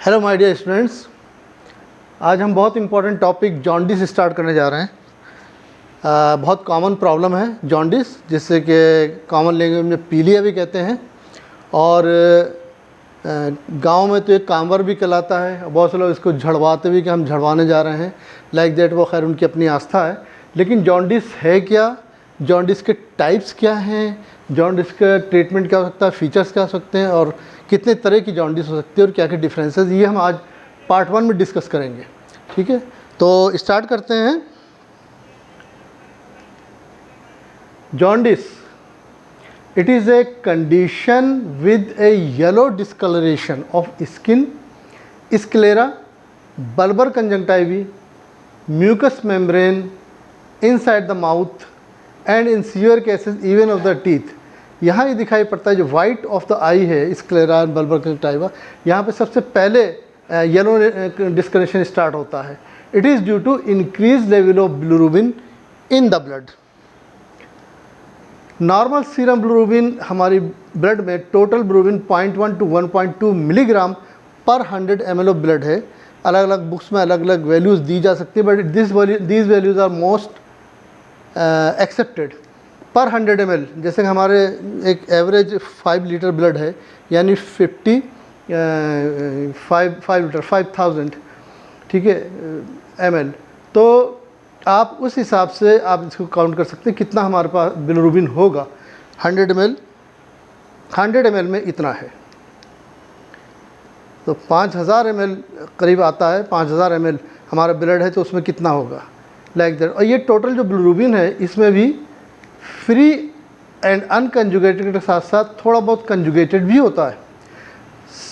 Hello my dear students, आज हम बहुत इंपॉर्टेंट टॉपिक जॉन्डिस स्टार्ट करने जा रहे हैं। बहुत कॉमन प्रॉब्लम है जॉन्डिस, जिससे कि कॉमन लैंग्वेज में पीलिया भी कहते हैं, और गांव में तो एक कांवर भी कहलाता है। बहुत से लोग इसको झड़वाते भी कि हम झड़वाने जा रहे हैं, लाइक दैट। वो खैर उनकी अपनी आस्था है। लेकिन जॉन्डिस है क्या, जॉन्डिस के टाइप्स क्या हैं, जॉन्डिस का ट्रीटमेंट क्या हो सकता है, फीचर्स क्या हो सकते हैं, और कितने तरह की जॉन्डिस हो सकती है और क्या क्या डिफरेंसेस, ये हम आज पार्ट 1 में डिस्कस करेंगे। ठीक है, तो स्टार्ट करते हैं। Jaundice, it is a condition with a yellow discolouration of skin, sclera, bulbar conjunctiva, mucous membrane inside the mouth and in severe cases even of the teeth. यहाँ ये दिखाई पड़ता है जो वाइट ऑफ द आई है, sclera and bulbar conjunctiva, यहाँ पे सबसे पहले येलो डिस्कलरेशन स्टार्ट होता है। It is due to increase level of bilirubin in the blood. Normal serum bilirubin हमारी ब्लड में टोटल बिलिरुबिन 0.1 to 1.2 मिलीग्राम पर 100 ml ऑफ ब्लड है। अलग अलग बुक्स में अलग अलग वैल्यूज़ दी जा सकती है, but these values are most accepted पर 100 ml। जैसे कि हमारे एक एवरेज 5 लीटर ब्लड है, यानी 5 लीटर 5000, ठीक है, ml। तो आप उस हिसाब से आप इसको काउंट कर सकते हैं कितना हमारे पास बिलिरुबिन होगा। 100 ml में इतना है, तो 5000 ml करीब आता है। 5000 ml हमारा ब्लड है, तो उसमें कितना होगा, लाइक दैट। और ये टोटल जो बिलिरुबिन है, इसमें भी फ्री एंड अनकंजुगेटेड के साथ साथ थोड़ा बहुत कंजुगेटेड भी होता है।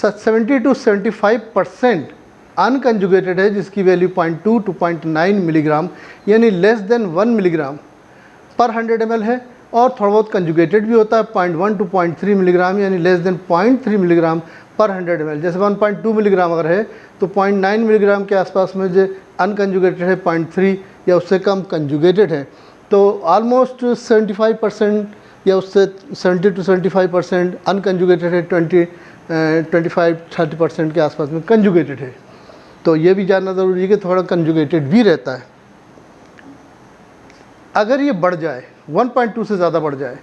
70 to 75% अनकंजुगेटेड है, जिसकी वैल्यू 0.2 to 0.9 मिलीग्राम, यानी लेस देन 1 मिलीग्राम पर 100 ml है। और थोड़ा बहुत कंजुगेटेड भी होता है, 0.1 to 0.3 मिलीग्राम, यानी लेस देन 0.3 मिलीग्राम पर 100 ml। जैसे 1.2 मिलीग्राम अगर है, तो 0.9 मिलीग्राम के आसपास में जो अनकंजुगेटेड है 0.3 या उससे कम कंजुगेटेड है। तो ऑलमोस्ट 75% या उससे 70 to 75% अनकंजुगेटेड है, 25-30% के आसपास में कंजुगेटेड है। तो ये भी जानना ज़रूरी है कि थोड़ा कंजुगेटेड भी रहता है। अगर ये बढ़ जाए, 1.2 से ज़्यादा बढ़ जाए,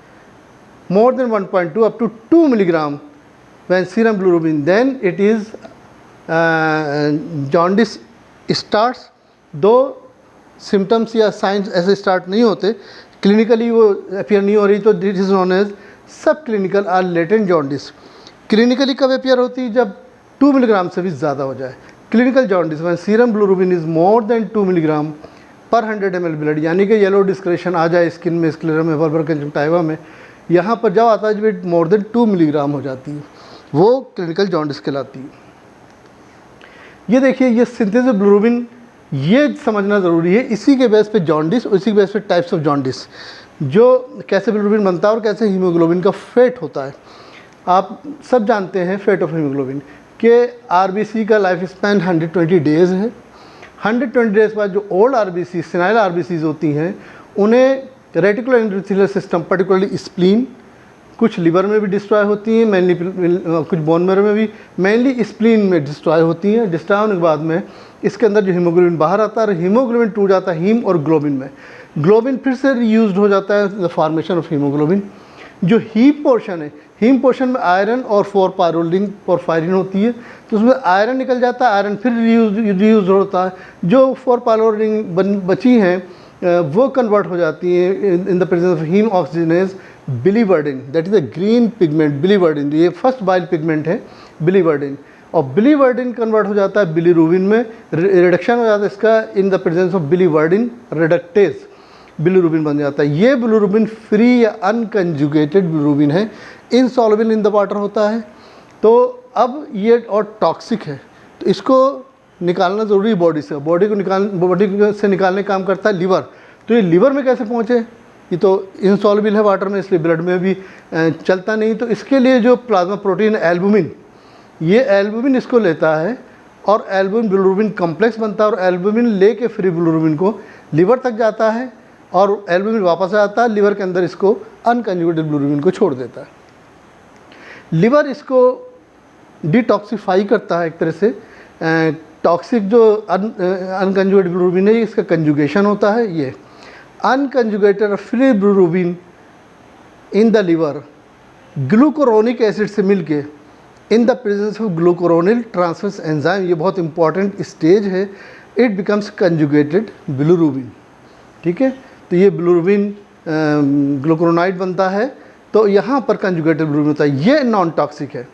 more than 1.2 up to 2 milligram when serum bilirubin, then it is jaundice starts. दो सिम्टम्स या साइंस ऐसे स्टार्ट नहीं होते, क्लिनिकली वो अपियर नहीं हो रही, तो this is known as sub clinical और लेटेंट जॉन्डिस। क्लिनिकली कब अपियर होती है, जब 2 मिलीग्राम से भी ज़्यादा हो जाए। क्लिनिकल जॉन्डिस में serum bilirubin is more than 2 milligram पर 100 ml ब्लड, यानी कि येलो डिस्कलरेशन आ जाए स्किन में, स्क्लेरा में, बल्बर कंजंक्टिवा में। यहाँ पर जब आता है जब मोर देन 2 मिलीग्राम हो जाती है, वो क्लिनिकल जॉन्डिस कहलाती है। ये देखिए, ये सिंथेसिस बिलिरुबिन, ये समझना ज़रूरी है। इसी के बेस पे जॉन्डिस, इसी के बेस पे टाइप्स ऑफ जॉन्डिस, जो कैसे बिलिरुबिन बनता है और कैसे हीमोग्लोबिन का फेट होता है। आप सब जानते हैं फेट ऑफ हीमोग्लोबिन के आरबीसी का लाइफ स्पैन 120 डेज़ है। 120 डेज़ बाद जो ओल्ड आरबीसी, सिनाइल आरबीसीज होती हैं, उन्हें reticular endothelial system, particularly spleen, कुछ लिवर में भी डिस्ट्रॉय होती हैं, मेनली कुछ बोन मैरो में भी, मेनली स्प्लीन में डिस्ट्रॉय होती हैं। डिस्ट्रॉय होने के बाद में इसके अंदर जो हीमोग्लोबिन बाहर आता है, और हीमोग्लोबिन टूट जाता है हीम और ग्लोबिन में। ग्लोबिन फिर से रीयूज्ड हो जाता है द फॉर्मेशन ऑफ हीमोग्लोबिन। जो हीम पोर्शन है, हीम पोर्शन में आयरन और 4 पोरफायरिन होती है, तो उसमें आयरन निकल जाता है, आयरन फिर रीयूज होता है। जो 4 पायरोलिन बची हैं वो कन्वर्ट हो जाती है in the presence of heme oxygenase biliverdin, that is a green pigment biliverdin. ये फर्स्ट बाइल पिगमेंट है बिलीवर्डिन, और बिलीवर्डिन कन्वर्ट हो जाता है बिलिरुबिन में, रिडक्शन हो जाता है इसका इन the presence of biliverdin reductase, bilirubin बन जाता है। ये बिलिरुबिन फ्री या अनकंजुगेटेड बिलिरुबिन है, इनसॉल्युबल इन द वाटर होता है। तो अब ये और टॉक्सिक है, तो इसको निकालना ज़रूरी है बॉडी से। बॉडी से निकालने का काम करता है लिवर। तो ये लिवर में कैसे पहुँचे, ये तो इनसॉल्युबल है वाटर में, इसलिए ब्लड में भी चलता नहीं। तो इसके लिए जो प्लाज्मा प्रोटीन एल्बुमिन, ये एल्बुमिन इसको लेता है, और एल्बुमिन बिलिरुबिन कॉम्प्लेक्स बनता है, और एल्बुमिन लेके फ्री बिलिरुबिन को लिवर तक जाता है, और एल्बुमिन वापस आता है लिवर के अंदर, इसको अनकंजुगेटेड बिलिरुबिन को छोड़ देता है। लिवर इसको डिटॉक्सिफाई करता है एक तरह से, टॉक्सिक जो अनकंजुगेटेड बिलिरुबिन है इसका कंजुगेशन होता है। ये unconjugated free bilirubin in the liver glucuronic acid से मिलके in the presence of glucuronyl transferase enzyme, ये बहुत इंपॉर्टेंट स्टेज है, इट बिकम्स कंजुगेटेड बिलिरुबिन। ठीक है, तो ये बिलिरुबिन ग्लूकोरोनाइड बनता है, तो यहाँ पर कंजुगेटेड बिलिरुबिन होता है। ये नॉन टॉक्सिक है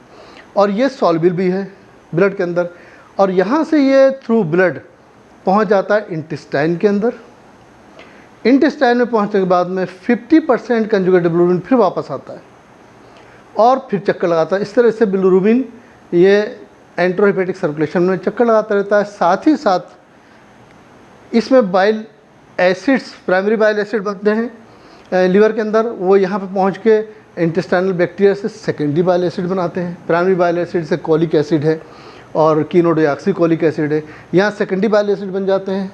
और ये सॉल्युबल भी है ब्लड के अंदर, और यहाँ से ये थ्रू ब्लड पहुँच जाता है इंटेस्टाइन के अंदर। इंटेस्टाइन में पहुँचने के बाद में 50% कंजुगेटेड बिलिरुबिन फिर वापस आता है और फिर चक्कर लगाता है। इस तरह से बिलिरुबिन ये एंट्रोहेपेटिक सर्कुलेशन में चक्कर लगाता रहता है। साथ ही साथ इसमें bile acids, primary bile acid बनते हैं लिवर के अंदर, वो यहाँ पे पहुँच के इंटेस्टाइनल बैक्टीरिया से सेकेंडरी बाइल एसिड बनाते हैं। प्राइमरी बाइल एसिड से कॉलिक एसिड है और कीनोडिऑक्सीकोलिक एसिड है, यहाँ सेकेंडरी बाइल एसिड बन जाते हैं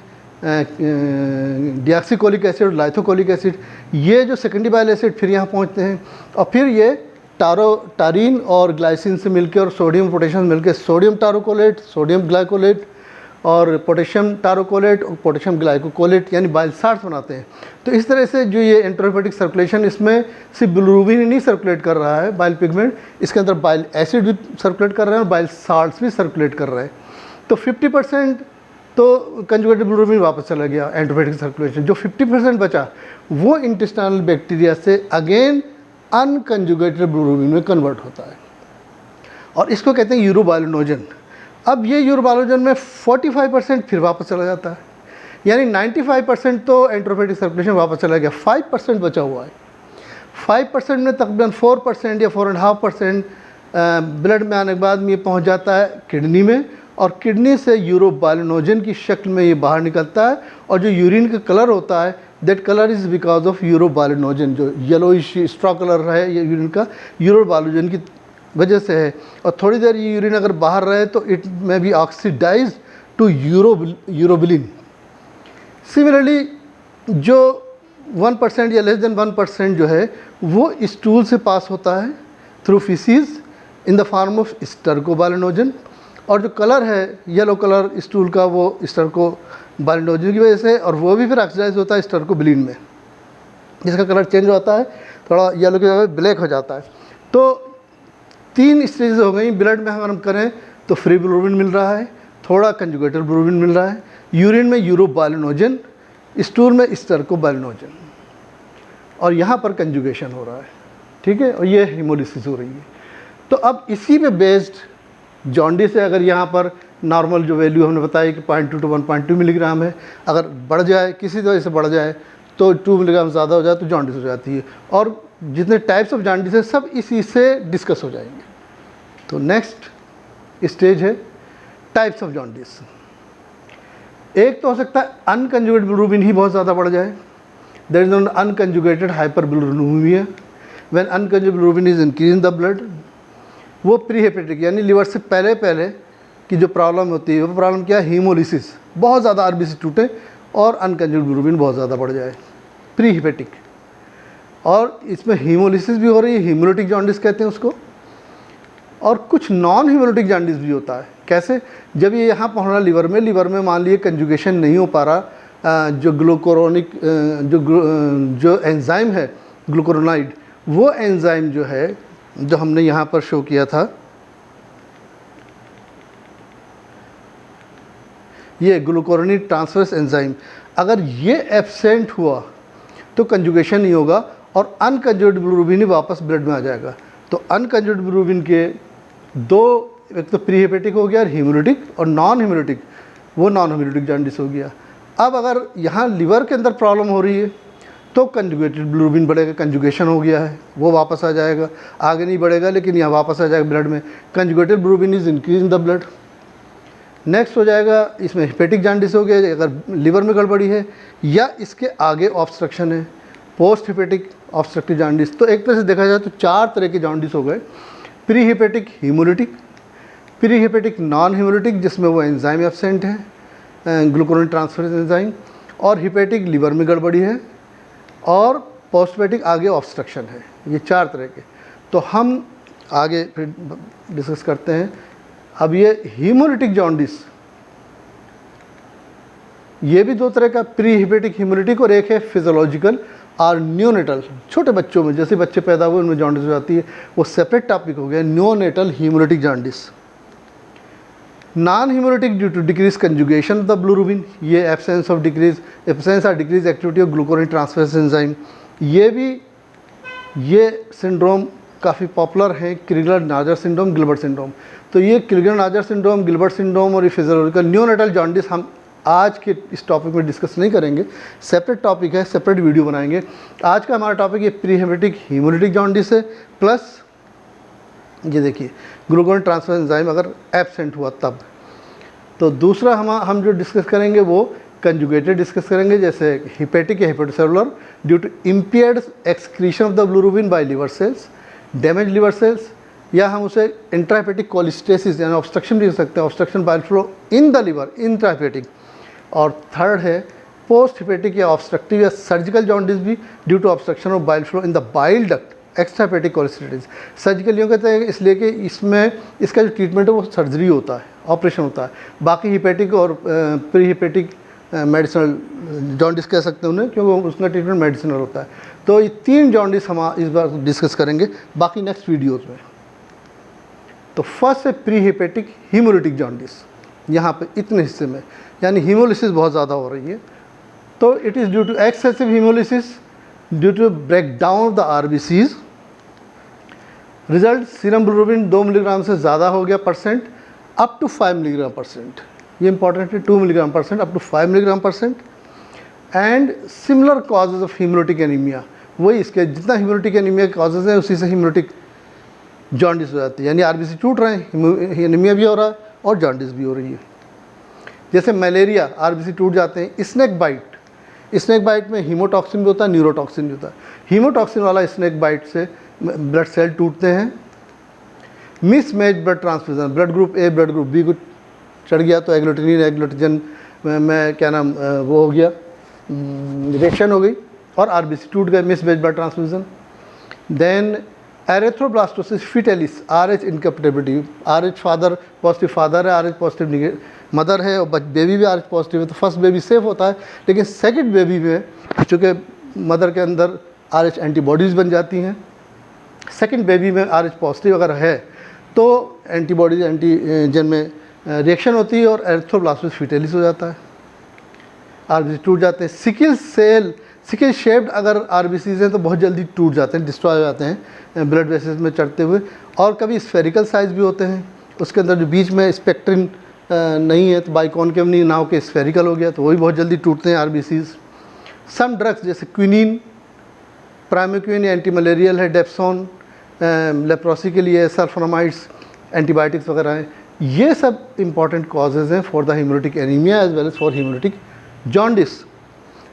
डिऑक्सीकोलिक एसिड और लाइथोकोलिक एसिड। ये जो सेकेंडरी बाइल एसिड फिर यहाँ पहुँचते हैं और फिर ये टारीन और ग्लाइसिन से मिलकर और सोडियम पोटेशियम मिलकर सोडियम टारोकोलेट, सोडियम ग्लाइकोलेट और पोटेशियम टारोकोलेट और पोटेशियम ग्लाइकोकोलेट यानी बाइल साल्ट्स बनाते हैं। तो इस तरह से जो ये एंट्रोहेपेटिक सर्कुलेशन, इसमें सिर्फ बिलिरुबिन ही नहीं सर्कुलेट कर रहा है बाइल पिगमेंट, इसके अंदर बाइल एसिड भी सर्कुलेट कर रहे हैं और बाइल साल्ट्स भी सर्कुलेट कर रहे हैं। तो 50% तो कंजुगेटेड बिलिरुबिन वापस चला गया एंट्रोहेपेटिक सर्कुलेशन। जो 50% बचा वो इंटेस्टाइनल बैक्टीरिया से अगेन अनकंजुगेटेड बिलिरुबिन में कन्वर्ट होता है और इसको कहते हैं यूरोबाइलिनोजन। अब ये यूरोबाइलिनोजन में 45% फिर वापस चला जाता है, यानी 95% तो एंट्रोहेपेटिक सर्कुलेशन वापस चला गया, 5% बचा हुआ है। 5% में तकरीबन 4% या 4.5% ब्लड में आने के बाद ये पहुंच जाता है किडनी में और किडनी से यूरोबाइलिनोजन की शक्ल में ये बाहर निकलता है और जो यूरिन का कलर होता है that colour is because of urobilinogen. जो येलोइश स्ट्रॉ कलर है ये यूरिन का यूरोबाइलिनोजन की वजह से है। और थोड़ी देर ये यूरिन अगर बाहर रहे तो it may be oxidised to urobilin. Similarly जो 1% या लेस देन 1% जो है वो स्टूल से पास होता है through faeces in the form of stercobilinogen, और जो कलर है येलो कलर स्टूल का वो स्टर्कोबाइलिनोजन की वजह से, और वो भी फिर ऑक्सीडाइज होता है स्टर्कोबिलिन में, जिसका कलर चेंज होता है, थोड़ा येलो की जगह ब्लैक हो जाता है। तो 3 स्टेजेस हो गई। ब्लड में अगर हम करें तो फ्री बिलिरुबिन मिल रहा है, थोड़ा कंजुगेटेड बिलिरुबिन मिल रहा है, यूरिन में यूरोबाइलिनोजन, स्टूल में स्टर्कोबाइलिनोजन, और यहाँ पर कंजुगेशन हो रहा है। ठीक है, और ये हेमोलिसिस हो रही है। तो अब इसी पे बेस्ड जॉन्डिस है। अगर यहाँ पर नॉर्मल जो वैल्यू हमने बताया कि 0.2 to 1.2 मिलीग्राम है, अगर बढ़ जाए किसी वजह से बढ़ जाए तो 2 मिलीग्राम ज़्यादा हो जाए तो जॉन्डिस हो जाती है। और जितने टाइप्स ऑफ जॉन्डिस है सब इसी से डिस्कस हो जाएंगे। तो नेक्स्ट स्टेज है टाइप्स ऑफ जॉन्डिस। एक तो हो सकता है अनकंजुगेटेड बिलिरुबिन ही बहुत ज़्यादा बढ़ जाए, that is non unconjugated hyperbilirubinemia. When unconjugated bilirubin is increase in the blood, वो प्री हेपेटिक यानी लिवर से पहले की जो प्रॉब्लम होती है वो प्रॉब्लम क्या है, हीमोलिसिस, बहुत ज़्यादा आरबीसी टूटे और अनकंजुगेटेड बिलिरुबिन बहुत ज़्यादा बढ़ जाए, प्री हेपेटिक। और इसमें हीमोलिसिस भी हो रही है, हीमोलिटिक जॉन्डिस कहते हैं उसको। और कुछ नॉन हीमोलिटिक जॉन्डिस भी होता है। कैसे? जब ये यहाँ पहुँच रहा लिवर में मान लीजिए कंजुगेशन नहीं हो पा रहा, जो ग्लूकोरोनिक जो एंजाइम है ग्लूकोरोनाइड, वो एंजाइम जो है जो हमने यहाँ पर शो किया था, ये ग्लूकोरोनिक ट्रांसफरेंस एंजाइम, अगर ये एब्सेंट हुआ तो कंजुगेशन नहीं होगा और अनकंजुगेटेड बिलिरुबिन ही वापस ब्लड में आ जाएगा। तो अनकंजुगेटेड बिलिरुबिन के दो, एक तो प्री हेपेटिक हो गया हीमोलिटिक, और नॉन हीमोलिटिक, वो नॉन हीमोलिटिक जॉन्डिस हो गया। अब अगर यहाँ लिवर के अंदर प्रॉब्लम हो रही है तो कंजुगेटेड बिलिरुबिन बढ़ेगा, कंजुगेशन हो गया है वो वापस आ जाएगा, आगे नहीं बढ़ेगा लेकिन यहाँ वापस आ जाएगा ब्लड में। Conjugated bilirubin is increase in the blood. Next हो जाएगा इसमें हेपेटिक जॉन्डिस हो गया अगर लिवर में गड़बड़ी है या इसके आगे ऑब्स्ट्रक्शन है, पोस्ट हेपेटिक ऑब्स्ट्रक्टिव जॉन्डिस। तो एक तरह से देखा जाए तो 4 तरह के जॉन्डिस हो गए, pre hepatic haemolytic, pre hepatic non haemolytic जिसमें वो एंजाइम एब्सेंट है ग्लूकोरोनिक ट्रांसफरेंस एंजाइम, और हेपेटिक लिवर में गड़बड़ी है, और पोस्ट हेपेटिक आगे ऑब्स्ट्रक्शन है। ये 4 तरह के। तो हम आगे फिर डिस्कस करते हैं अब ये हीमोलिटिक जॉन्डिस, ये भी दो तरह का, प्री हिपेटिक हीमोलिटिक और एक है फिजियोलॉजिकल और न्योनेटल। छोटे बच्चों में जैसे बच्चे पैदा हुए उनमें जॉन्डिस हो जाती है, वो सेपरेट टॉपिक हो गया। Neonatal hemolytic jaundice. Non hemolytic due to decrease conjugation of the bilirubin, ये एब्सेंस और decrease activity of glucuronyl transferase enzyme. ये सिंड्रोम काफ़ी पॉपुलर है, Crigler Najjar syndrome, Gilbert syndrome. तो ये Crigler Najjar syndrome, Gilbert syndrome और ये physiological neonatal jaundice हम आज के इस टॉपिक में डिस्कस नहीं करेंगे, सेपरेट टॉपिक है, सेपरेट वीडियो बनाएंगे। आज का हमारा टॉपिक ये प्री हिपेटिक हीमोलिटिक जॉन्डिस है, प्लस ये देखिए ग्लूकोनिन ट्रांसफरेंस एंजाइम अगर एब्सेंट हुआ तब। तो दूसरा हम जो डिस्कस करेंगे वो कंजुगेटेड डिस्कस करेंगे, जैसे हिपेटिक या hepatocellular due to impaired excretion of the bilirubin by liver cells, damage liver cells, या हम उसे इंट्राहेपेटिक कोलिस्टेसिस यानी ऑब्स्ट्रक्शन भी हो सकते हैं, obstruction bile flow in the liver, intrahepatic. और थर्ड है पोस्ट हिपेटिक या ऑब्स्ट्रक्टिव या सर्जिकल जॉन्डिस भी due to obstruction of bile flow in the bile duct, extrahepatic cholestasis. Surgical यूँ कहते हैं इसलिए कि इसमें इसका जो ट्रीटमेंट है वो सर्जरी होता है, ऑपरेशन होता है। बाकी हिपेटिक और प्री हिपेटिक मेडिसिनल जॉन्डिस कह सकते हैं उन्हें, क्योंकि उसका ट्रीटमेंट मेडिसिनल होता है। तो ये 3 जॉन्डिस हम इस बार डिस्कस करेंगे, बाकी नेक्स्ट वीडियोज़ में। तो फर्स्ट है प्री हिपेटिक हीमोलिटिक जॉन्डिस, यहाँ पे इतने हिस्से में, यानी हीमोलिसिस बहुत ज़्यादा हो रही है। तो it is due to excessive haemolysis due to break down of the RBCs. Result serum bilirubin 2 milligram से ज़्यादा हो गया percent, up to 5 milligram percent. ये इंपॉर्टेंट है, 2 milligram percent up to 5 milligram percent. And similar causes of haemolytic anaemia, वही इसके जितना haemolytic anaemia के कॉजेज हैं उसी से हीमोलिटिक जॉन्डिस हो जाती है, यानी आरबीसी टूट रहे हैं, एनीमिया भी हो रहा है और जॉन्डिस भी हो रही है। जैसे मलेरिया, आरबीसी टूट जाते हैं। स्नेक बाइट में हीमोटॉक्सिन भी होता है, न्यूरोटॉक्सिन भी होता है। हीमोटॉक्सिन वाला स्नेक बाइट से ब्लड सेल टूटते हैं। Mismatch blood transfusion, blood group A blood group B को चढ़ गया तो एग्लूटिनिन में क्या नाम वो हो गया, रिएक्शन हो गई और आरबीसी टूट गए, mismatch blood transfusion. Then erythroblastosis fetalis, RH incapability, RH father positive father है, RH पॉजिटिव मदर है और बेबी भी RH पॉजिटिव है, तो फर्स्ट बेबी सेफ होता है। लेकिन सेकंड बेबी में चूँकि मदर के अंदर RH एंटीबॉडीज़ बन जाती हैं, सेकंड बेबी में RH पॉजिटिव अगर है तो एंटीबॉडीज एंटीजन में रिएक्शन होती है और एरेथ्रोब्लास्टोसिस फिटेलिस हो जाता है, आरबीसी टूट जाते हैं। सिकल शेप्ड अगर आरबीसीज हैं तो बहुत जल्दी टूट जाते हैं, डिस्ट्रॉय हो जाते हैं ब्लड वेसल्स में चढ़ते हुए। और कभी स्फेरिकल साइज भी होते हैं, उसके अंदर जो बीच में स्पेक्ट्रिन नहीं है तो बाइकॉनकेव नहीं ना हो के स्फेरिकल हो गया, तो वही बहुत जल्दी टूटते हैं आरबीसीज। सम ड्रग्स जैसे क्विनिन, प्राइमोक्विन एंटी मलेरियल है, डेप्सोन लेप्रोसी के लिए, सल्फोनामाइड्स एंटीबायोटिक्स वगैरह हैं। ये सब इंपॉर्टेंट कॉजेज़ हैं for the haemolytic anaemia as well as for haemolytic jaundice.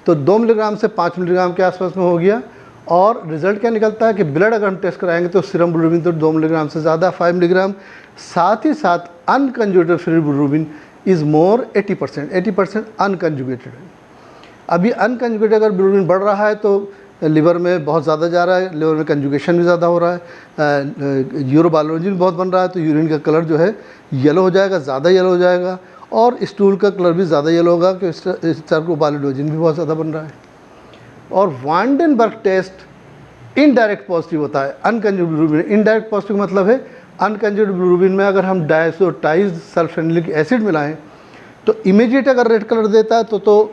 तो 2 मिलीग्राम से 5 मिलीग्राम के आसपास में हो गया। और रिजल्ट क्या निकलता है कि ब्लड अगर हम टेस्ट कराएंगे तो सीरम बिलिरुबिन तो 2 मिलीग्राम से ज़्यादा, 5 मिलीग्राम। साथ ही साथ unconjugated free bilirubin is more 80% unconjugated है। अभी अनकंजुगेटेड अगर बिलिरुबिन बढ़ रहा है तो लिवर में बहुत ज़्यादा जा रहा है, लिवर में कंजुगेशन भी ज़्यादा हो रहा है, यूरोबायोलॉजिन बहुत बन रहा है, तो यूरिन का कलर जो है येलो हो जाएगा, ज़्यादा येलो हो जाएगा, और स्टूल का कलर भी ज़्यादा येलो होगा कि सर्कोबायोलॉजिन भी बहुत ज़्यादा बन रहा है। और वांडेनबर्ग टेस्ट इनडायरेक्ट पॉजिटिव होता है अनकंजुगेटेड बिलिरुबिन। इनडायरेक्ट पॉजिटिव मतलब है अनकंजुगेटेड बिलिरुबिन में अगर हम डायसोटाइज्ड सल्फेनिलिक एसिड मिलाएं तो इमीडिएट अगर रेड कलर देता है तो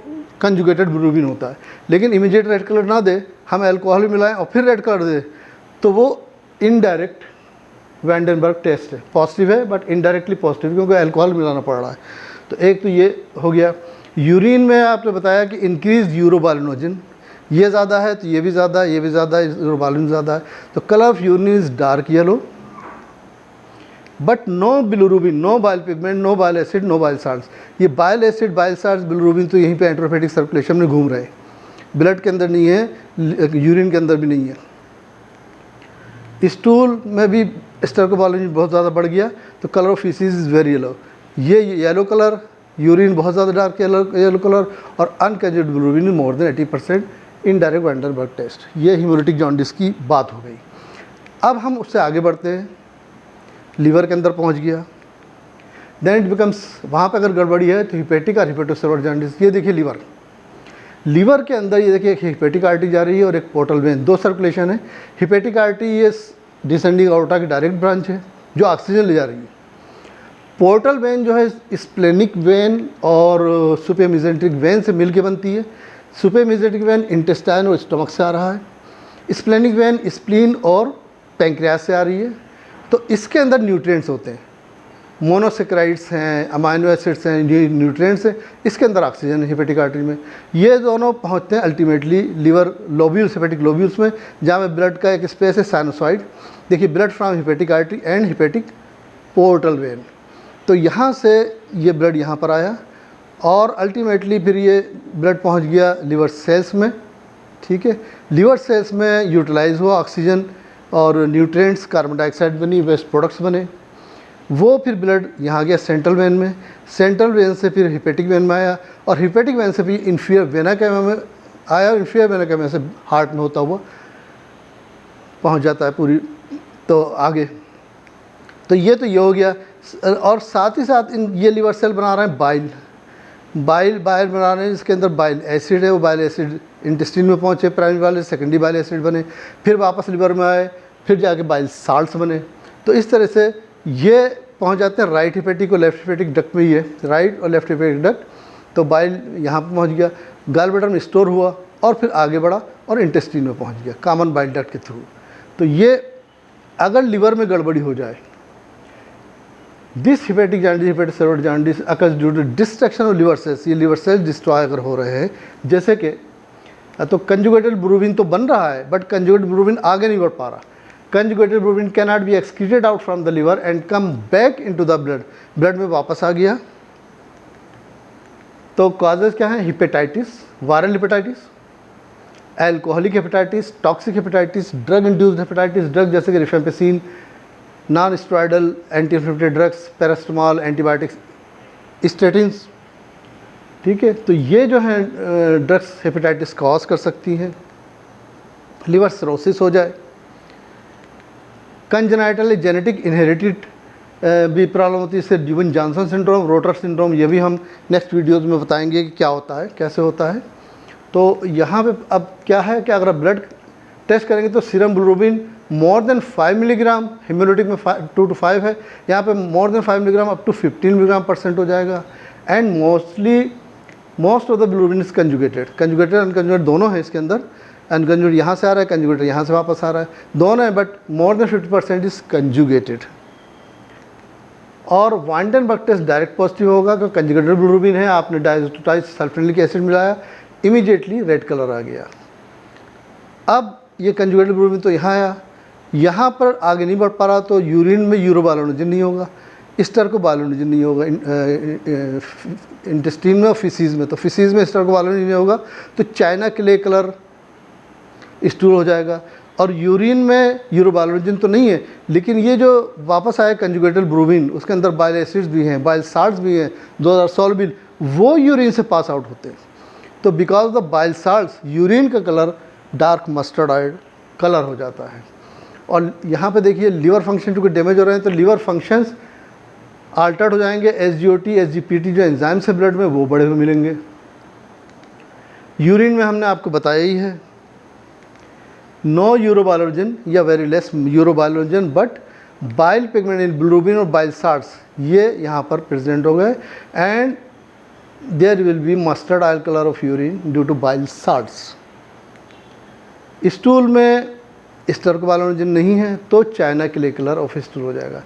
कंजुगेटेड बिलिरुबिन होता है। लेकिन इमीडिएट रेड कलर ना दे, हम अल्कोहल मिलाएं और फिर रेड कलर दे तो वो इनडायरेक्ट वैंडेनबर्ग टेस्ट है, पॉजिटिव है बट इनडायरेक्टली पॉजिटिव क्योंकि अल्कोहल मिलाना पड़ रहा है। तो एक तो ये हो गया। यूरिन में आपने बताया कि इंक्रीज यूरोबालिनोजिन, ये ज़्यादा है तो ये भी ज़्यादा है, ये भी ज़्यादा है, यूरोबालिन ज़्यादा है। तो colour of urine is dark yellow but no bilirubin, no bile pigment, no bile acid, no bile salts. ये bile acid, bile salts, bilirubin तो यहीं पे एंट्रोफेटिक सर्कुलेशन में घूम रहे हैं, ब्लड के अंदर नहीं है, यूरिन के अंदर भी नहीं है। स्टूल में भी स्टर्कोबालिन बहुत ज़्यादा बढ़ गया तो colour of faeces is very yellow. ये येलो कलर, यूरिन बहुत ज़्यादा डार्क येलो कलर और unconjugated bilirubin more than 80% indirect van den Bergh test. ये हीमोलिटिक जॉन्डिस की बात हो गई। अब हम उससे आगे बढ़ते हैं, लीवर के अंदर पहुंच गया। देन इट बिकम्स, वहाँ पे अगर गड़बड़ी है तो हिपेटिक और हिपेटोसेलुलर जॉन्डिस। ये देखिए लीवर के अंदर ये देखिए एक हिपेटिक आर्टरी जा रही है और एक पोर्टल वेन, दो सर्कुलेशन है। हिपेटिक आर्टरी ये डिसेंडिंग आउटा की डायरेक्ट ब्रांच है जो ऑक्सीजन ले जा रही है। पोर्टल वेन जो है स्प्लेनिक वेन और सुपेमेसेंट्रिक वेन से मिलके बनती है। सुपेमेसेंट्रिक वेन इंटेस्टाइन और स्टमक से आ रहा है, स्प्लेनिक वेन स्प्लीन और पैंक्रियास से आ रही है। तो इसके अंदर न्यूट्रिएंट्स होते हैं, मोनोसेक्राइड्स हैं, अमाइनो एसिड्स हैं, न्यूट्रिएंट्स हैं। इसके अंदर ऑक्सीजन है हिपेटिक आर्टरी में। ये दोनों पहुंचते हैं ultimately liver lobules, hepatic lobules में, जहाँ में ब्लड का एक स्पेस है साइनोसॉइड। देखिए blood from hepatic artery and hepatic portal vein. तो यहाँ से ये ब्लड यहाँ पर आया और अल्टीमेटली फिर ये ब्लड पहुँच गया लिवर सेल्स में। ठीक है, लिवर सेल्स में यूटिलाइज हुआ ऑक्सीजन और न्यूट्रिएंट्स, कार्बन डाइऑक्साइड बनी, वेस्ट प्रोडक्ट्स बने। वो फिर ब्लड यहाँ गया सेंट्रल वेन में, सेंट्रल वेन से फिर हिपेटिक वेन में आया और हिपेटिक वेन से फिर इन्फीरियर वेना कैवा में आया, इन्फीरियर वेना कैवा से हार्ट में होता हुआ पहुँच जाता है पूरी तो आगे। तो ये हो गया। और साथ ही साथ ये लिवर सेल बना रहे हैं बाइल बना रहे हैं, जिसके अंदर बाइल एसिड है। वो बाइल एसिड इंटेस्टिन में पहुँचे, प्राइमरी वाले, सेकेंडरी बाइल एसिड बने, फिर वापस लिवर में आए, फिर जाके बाइल साल्ट्स बने। तो इस तरह से ये पहुंच जाते हैं राइट हिपेटिक और लेफ्ट हिपेटिक डक्ट में ही है, राइट और लेफ्ट हिपेटिक डक्ट। तो बाइल यहाँ पर पहुँच गया, गॉल ब्लैडर में स्टोर हुआ और फिर आगे बढ़ा और इंटेस्टिन में पहुँच गया कॉमन बाइल डक्ट के थ्रू। तो ये अगर लिवर में गड़बड़ी हो जाए, this hepatic jaundice, hepatocellular jaundice occurs due to destruction of liver cells. ये लिवर सेल्स डिस्ट्रॉय अगर हो रहे हैं, जैसे कि तो कंजुगेटेड ब्लूबिन तो बन रहा है बट कंजुगेटेड ब्लूबिन आगे नहीं बढ़ पा रहा। Conjugated bilirubin can not be excreted out from the liver and come back into the blood, blood में वापस आ गया। तो कॉजेज क्या है? Hepatitis, viral hepatitis, alcoholic hepatitis, toxic hepatitis, drug induced hepatitis, drug जैसे कि rifampicin, non steroidal anti inflammatory drugs, paracetamol, antibiotics, statins. ठीक है, तो ये जो है ड्रग्स हेपेटाइटिस कॉज कर सकती हैं। लिवर सिरोसिस हो जाए, कंजेनाइटल जेनेटिक इनहेरिटेड भी प्रॉब्लम होती है, इससे ड्यूवन जॉनसन सिंड्रोम, रोटर सिंड्रोम, ये भी हम नेक्स्ट वीडियोज़ में बताएंगे कि क्या होता है, कैसे होता है। तो यहाँ पे अब क्या है कि अगर ब्लड टेस्ट करेंगे तो serum bilirubin more than 5 milligram, haemolytic में 2 to 5 है, यहाँ पे more than 5 milligram up to 15 milligram % हो जाएगा। And most of the bilirubin is conjugated, conjugated unconjugated दोनों है इसके अंदर। अनकंजुगेटेड यहाँ से आ रहा है, कंजुगेटेड यहाँ से वापस आ रहा है, दोनों है, but more than 50% is conjugated. और वांडेनबर्ग टेस्ट डायरेक्ट पॉजिटिव होगा कि कंजुगेटेड बिलिरुबिन है, आपने डाइसोटोटाइज सल्फोनिक एसिड मिलाया, इमीडिएटली रेड कलर आ गया। अब ये कंजुगेटेड बिलिरुबिन तो यहाँ आया, यहाँ पर आगे नहीं बढ़ पा रहा, तो यूरिन में यूरोबायोलोनिजिन नहीं होगा, स्टर्कोबायोलोनिजिन नहीं होगा, इंटेस्टिन में और फिसीज में, तो फिसीज में स्टर्कोबायोलोनिजिन नहीं होगा तो चाइना क्ले कलर स्टूल हो जाएगा। और यूरिन में यूरोबायोलोनिजिन तो नहीं है, लेकिन ये जो वापस आया कंजुगेटेड बिलिरुबिन, उसके अंदर बाइल एसिड्स भी हैं, बाइल साल्ट्स भी हैं, 2000 सॉल्बिल, वो यूरिन से पास आउट होते हैं। तो because of the bile salts urine का कलर डार्क मस्टर्डाइड कलर हो जाता है। और यहाँ पे देखिए लीवर फंक्शन चूँकि डैमेज हो रहे हैं तो लीवर फंक्शंस आल्टर्ड हो जाएंगे। SGOT, SGPT जो एंजाइम्स है ब्लड में वो बढ़े हुए मिलेंगे। यूरिन में हमने आपको बताया ही है, नो यूरोबायोलोनिजिन या very less urobilinogen, but bile pigment in bilirubin और बाइल साल्ट्स ये यहाँ पर प्रेजेंट हो गए। And there will be mustard oil colour of urine due to bile salts. Stool में स्टर्कोबायोलोनिजिन नहीं है तो china clay colour of stool हो जाएगा।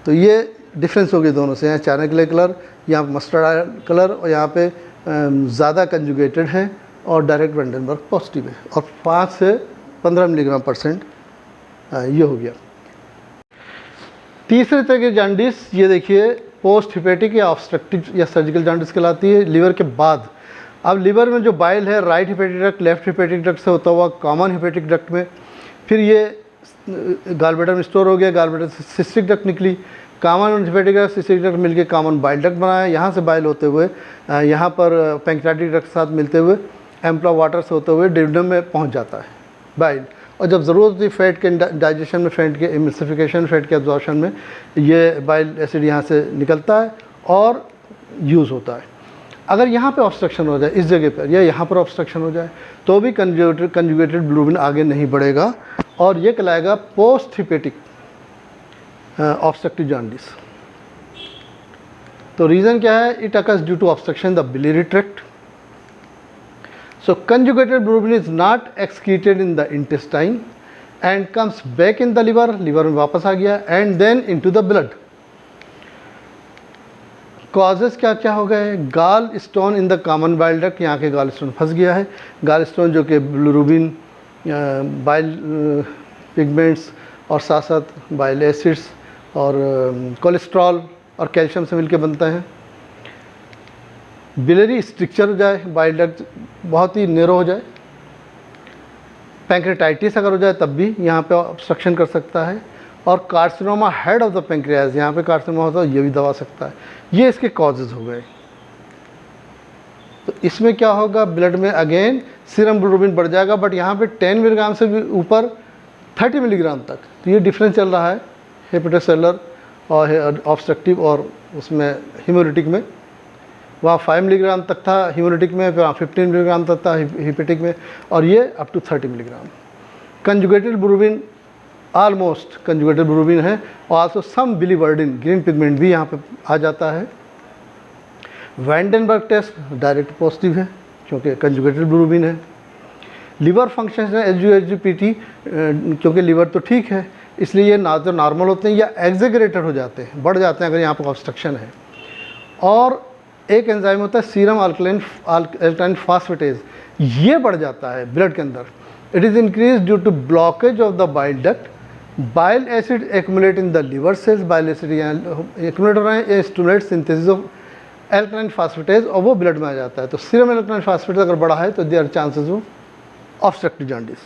तो ये डिफरेंस हो गया दोनों से, यहाँ चाइना क्ले कलर, यहाँ मस्टर्ड ऑयल कलर, और यहाँ पे ज़्यादा कंजुगेटेड है और डायरेक्ट वांडेनबर्ग पॉजिटिव है, और 5 से 15 मिलीग्राम % ये हो गया। तीसरे तरह की जॉन्डिस ये देखिए पोस्ट हिपेटिक या ऑब्स्ट्रक्टिव या सर्जिकल जॉन्डिस कहलाती है, लिवर के बाद। अब लिवर में जो बाइल है right hepatic duct, left hepatic duct से होता हुआ कॉमन हिपेटिक डक्ट में, फिर ये गॉल ब्लैडर में स्टोर हो गया, गॉल ब्लैडर से सिस्टिक डक्ट निकली, common hepatic duct cystic duct मिलके कॉमन बाइल डक्ट बनाया, यहाँ से बाइल होते हुए यहाँ पर पैंक्रियाटिक डक्ट के साथ मिलते हुए एम्प्ला वाटर से होते हुए डिडम में पहुँच जाता है बाइल। और जब ज़रूरत होती है फैट के डाइजेशन में, फैट के एमिल्सिफिकेशन, फैट के एब्जॉर्प्शन में, ये बाइल एसिड यहाँ से निकलता है और यूज़ होता है। अगर यहाँ पे ऑब्स्ट्रक्शन हो जाए इस जगह पर या यहाँ पर ऑब्स्ट्रक्शन हो जाए तो भी कंजुगेटेड बिलिरुबिन आगे नहीं बढ़ेगा और ये कहलाएगा पोस्ट हिपेटिक ऑब्स्ट्रक्टिव जॉन्डिस। तो रीज़न क्या है? It occurs due to obstruction the biliary tract. So conjugated bilirubin is not excreted in the intestine and comes back in the liver, liver में वापस आ गया, and then into the blood. Causes क्या क्या हो गए? Gall stone in the common bile duct, यहाँ के गाल स्टोन फंस गया है। गाल स्टोन जो कि बिलिरुबिन, बाइल पिगमेंट्स और साथ साथ बाइल एसिड्स और कोलेस्ट्रॉल और कैल्शियम से मिलकर बनता है। बिलियरी स्ट्रक्चर हो जाए, बाइल डक्ट बहुत ही नैरो हो जाए। पैंक्रेटाइटिस अगर हो जाए तब भी यहाँ पे ऑब्स्ट्रक्शन कर सकता है। और carcinoma head of the pancreas, यहाँ पे कार्सिनोमा होता है, ये भी दबा सकता है। ये इसके कॉजेज़ हो गए। तो इसमें क्या होगा? ब्लड में अगेन सीरम बिलिरुबिन बढ़ जाएगा, बट यहाँ पे 10 मिलीग्राम से भी ऊपर 30 मिलीग्राम तक। तो ये डिफरेंस चल रहा है हेपेटोसेलुलर और ऑब्स्ट्रक्टिव और उसमें हीमोलिटिक में। वहाँ 5 मिलीग्राम तक था हीमोलिटिक में, फिर 15 मिलीग्राम तक था हिपेटिक में, और ये up to 30 milligram. Conjugated bilirubin almost conjugated bilirubin है, और also some biliverdin green pigment भी यहाँ पे आ जाता है। वैंडेनबर्ग टेस्ट डायरेक्ट पॉजिटिव है क्योंकि कंजुगेटेड बिलिरुबिन है। लिवर फंक्शन है SGPT, क्योंकि लिवर तो ठीक है इसलिए ये ना तो नॉर्मल होते हैं या एग्जेगरेटेड हो जाते हैं, बढ़ जाते हैं अगर यहाँ पर ऑब्स्ट्रक्शन है। और एक एंजाइम होता है सीरम अल्कलाइन फास्फेटेज, ये बढ़ जाता है ब्लड के अंदर। It is increase due to blockage of the bile duct. Bile acid accumulate in the liver cells, bile acid accumulate हो रहे हैं, ये stimulate synthesis of alkaline phosphatase और वो ब्लड में आ जाता है। तो सीरम एल्कलाइन फास्फेटेज अगर बढ़ा है तो there chances of obstructive jaundice.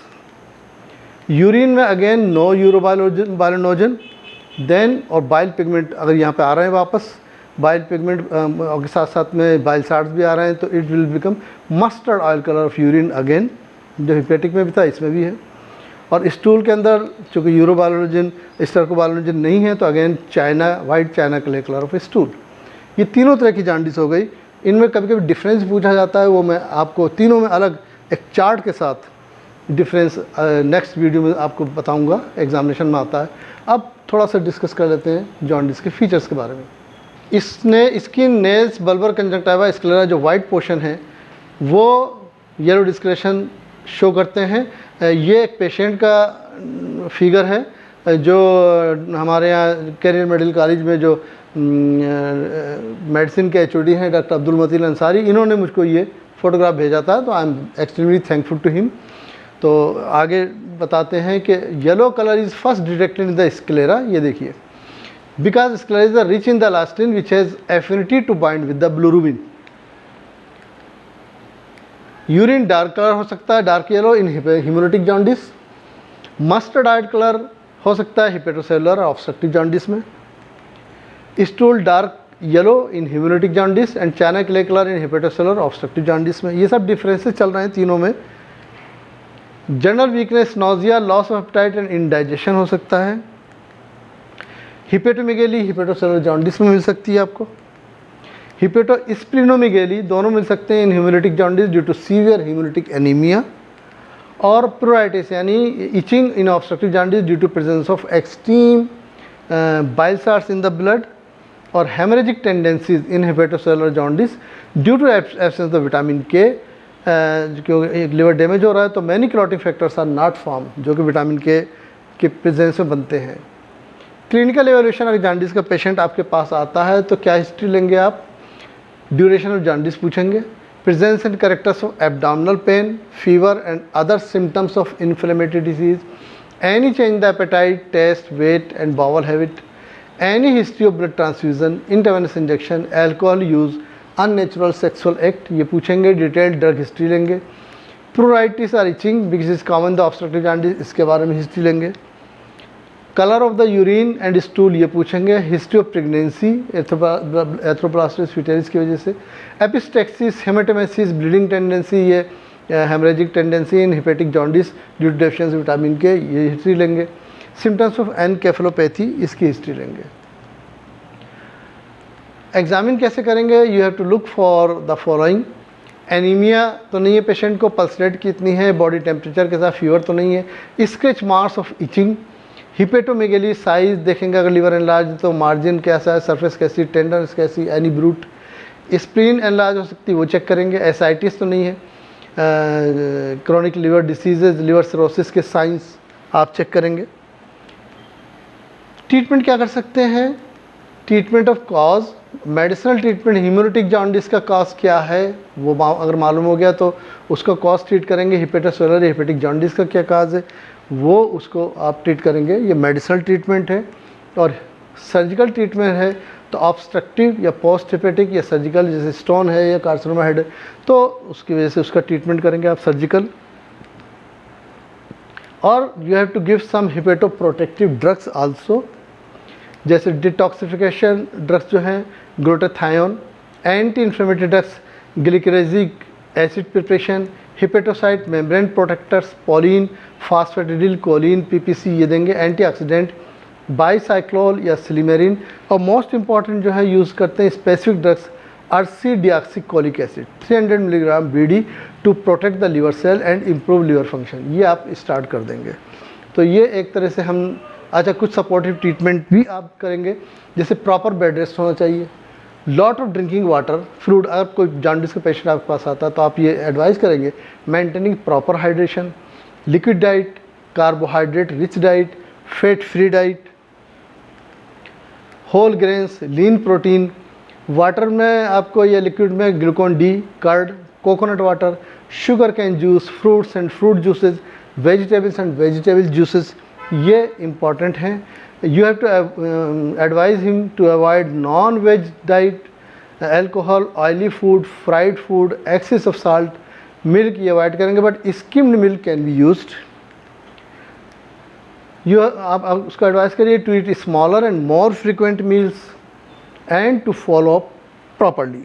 Urine में अगेन नो यूरोबाइलिनोजन, देन और बाइल पिगमेंट अगर यहाँ पे आ रहे हैं वापस, बाइल पिगमेंट के साथ साथ में बाइल साल्ट्स भी आ रहे हैं, तो it will become mustard oil colour of urine again, जो हिपेटिक में भी था इसमें भी है। और स्टूल के अंदर चूँकि यूरोबाइलिनोजन स्टर्कोबाइलिनोजन नहीं है तो again white China colour of stool. ये तीनों तरह की जॉन्डिस हो गई। इनमें कभी कभी डिफरेंस पूछा जाता है, वो मैं आपको तीनों में अलग एक चार्ट के साथ डिफरेंस नेक्स्ट वीडियो में आपको बताऊंगा, एग्जामिनेशन में आता है। अब थोड़ा सा डिस्कस कर लेते हैं जॉन्डिस के फीचर्स के बारे में। इसने skin, nails, bulbar conjunctiva, sclera जो वाइट पोर्शन है वो येलो डिस्कलेशन शो करते हैं। ये एक पेशेंट का फिगर है जो हमारे यहाँ कैरियर मेडिकल कॉलेज में जो मेडिसिन के HOD हैं डॉक्टर अब्दुल मतीन अंसारी, इन्होंने मुझको ये फ़ोटोग्राफ भेजा था, तो I am extremely thankful to him. तो आगे बताते हैं कि yellow colour is first detected in the sclera. ये देखिए, because sclera is the rich in the elastin which has affinity to bind with the bilirubin. Urine dark colour हो सकता है, dark yellow in haemolytic jaundice. Mustard oil colour हो सकता है hepatocellular obstructive jaundice में। Stool dark yellow in haemolytic jaundice and China clay colour in hepatocellular obstructive jaundice में। ये सब डिफरेंसेस चल रहे हैं तीनों में। General weakness, nausea, loss of appetite and indigestion हो सकता है। हिपेटोमेगेली हिपेटोसेलुलर जॉन्डिस में मिल सकती है आपको। हिपेटोस्प्लिनोमेगेली दोनों मिल सकते हैं in haemolytic jaundice due to severe haemolytic anaemia. और प्रोराइटिस यानी itching in obstructive jaundice due to presence of extreme bile salts in the blood. और haemorrhagic tendencies in hepatocellular jaundice due to absence of vitamin K, क्योंकि liver damage हो रहा है तो many clotting factors are not form, जो कि vitamin K presence में बनते हैं। क्लिनिकल एवेल्यूशन, अगर जॉन्डिस का पेशेंट आपके पास आता है तो क्या हिस्ट्री लेंगे आप? ड्यूरेशन ऑफ जॉन्डिस पूछेंगे, presence and characters of abdominal pain, fever and other symptoms of inflammatory disease, any change the appetite, taste, weight and bowel habit, any history of blood transfusion, intravenous injection, alcohol use, unnatural sexual act, ये पूछेंगे। Detailed drug history लेंगे। Pruritus और itching which is common the obstructive jaundice, इसके बारे में history लेंगे। Colour of the urine and stool ये पूछेंगे। History of pregnancy, erythroblastosis fetalis की वजह से। एपिस्टेक्सिस, हेमेटोमेसिस, ब्लीडिंग टेंडेंसी, ये haemorrhagic tendency in hepatic jaundice due to deficiency vitamin K, ये हिस्ट्री लेंगे। सिम्टम्स ऑफ एनकेफेलोपैथी, इसकी हिस्ट्री लेंगे। एग्जामिन कैसे करेंगे? You have to look for the following. Anaemia तो नहीं है पेशेंट को, पल्स रेट कितनी है, बॉडी टेम्परेचर के साथ फीवर तो नहीं है, scratch marks of itching, hepatomegaly size देखेंगे, अगर लिवर एनलार्ज तो मार्जिन कैसा है, सरफेस कैसी, टेंडरनेस कैसी, एनी ब्रूट, स्प्लीन एनलार्ज हो सकती है वो चेक करेंगे, एसाइटिस तो नहीं है, chronic liver diseases, liver cirrhosis के साइंस आप चेक करेंगे। ट्रीटमेंट क्या कर सकते हैं? Treatment of cause, medicinal treatment, haemolytic jaundice का कॉज क्या है वो अगर मालूम हो गया तो उसका कॉज ट्रीट करेंगे। हिपेटोसेलुलर हेपेटिक जॉन्डिस का क्या काज है वो उसको आप ट्रीट करेंगे, ये मेडिसिनल ट्रीटमेंट है। और सर्जिकल ट्रीटमेंट है तो ऑब्स्ट्रक्टिव या पोस्ट हेपेटिक या सर्जिकल, जैसे स्टोन है या कार्सिनोमा हेड है तो उसकी वजह से उसका ट्रीटमेंट करेंगे आप सर्जिकल। और you have to give some hepatoprotective drugs also, जैसे डिटॉक्सिफिकेशन ड्रग्स जो हैं glutathione, anti inflammatory drugs glycyrrhizic acid preparation, hepatocyte membrane protectors, polyene, phosphatidylcholine, PPC ये देंगे, एंटीऑक्सीडेंट बाईसाइक्लोल या सिलिमेरिन, और मोस्ट इंपॉर्टेंट जो है यूज़ करते हैं specific drugs ursodeoxycholic acid 300 milligram BD to protect the liver cell and improve liver function, ये आप स्टार्ट कर देंगे। तो ये एक तरह से हम अच्छा कुछ सपोर्टिव ट्रीटमेंट भी आप करेंगे, जैसे प्रॉपर बेड रेस्ट होना चाहिए, lot of drinking water, fluid, अगर कोई जॉन्डिस का पेशेंट आपके पास आता है तो आप ये एडवाइस करेंगे maintaining proper hydration, liquid diet, carbohydrate rich diet, fat free diet, whole grains, lean protein, water में आपको या लिक्विड में Glucon D, curd, coconut water, sugar cane juice, fruits and fruit juices, vegetables and vegetable juices, ये important हैं। You have to advise him to avoid non veg diet, alcohol, oily food, fried food, excess of salt, milk ये avoid करेंगे, but skimmed milk can be used. आप उसको advice करिए to eat smaller and more frequent meals and to follow up properly.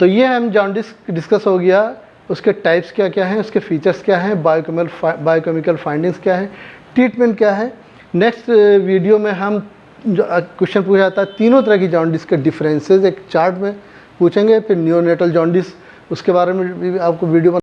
तो ये हम jaundice discuss हो गया, उसके टाइप्स क्या क्या हैं, उसके फीचर्स क्या हैं, बायोकेमिकल फाइंडिंग्स क्या है, ट्रीटमेंट क्या है। नेक्स्ट वीडियो में हम जो क्वेश्चन पूछा जाता है तीनों तरह की जॉन्डिस के डिफरेंसेस एक चार्ट में पूछेंगे, फिर नियोनेटल जॉन्डिस उसके बारे में भी आपको वीडियो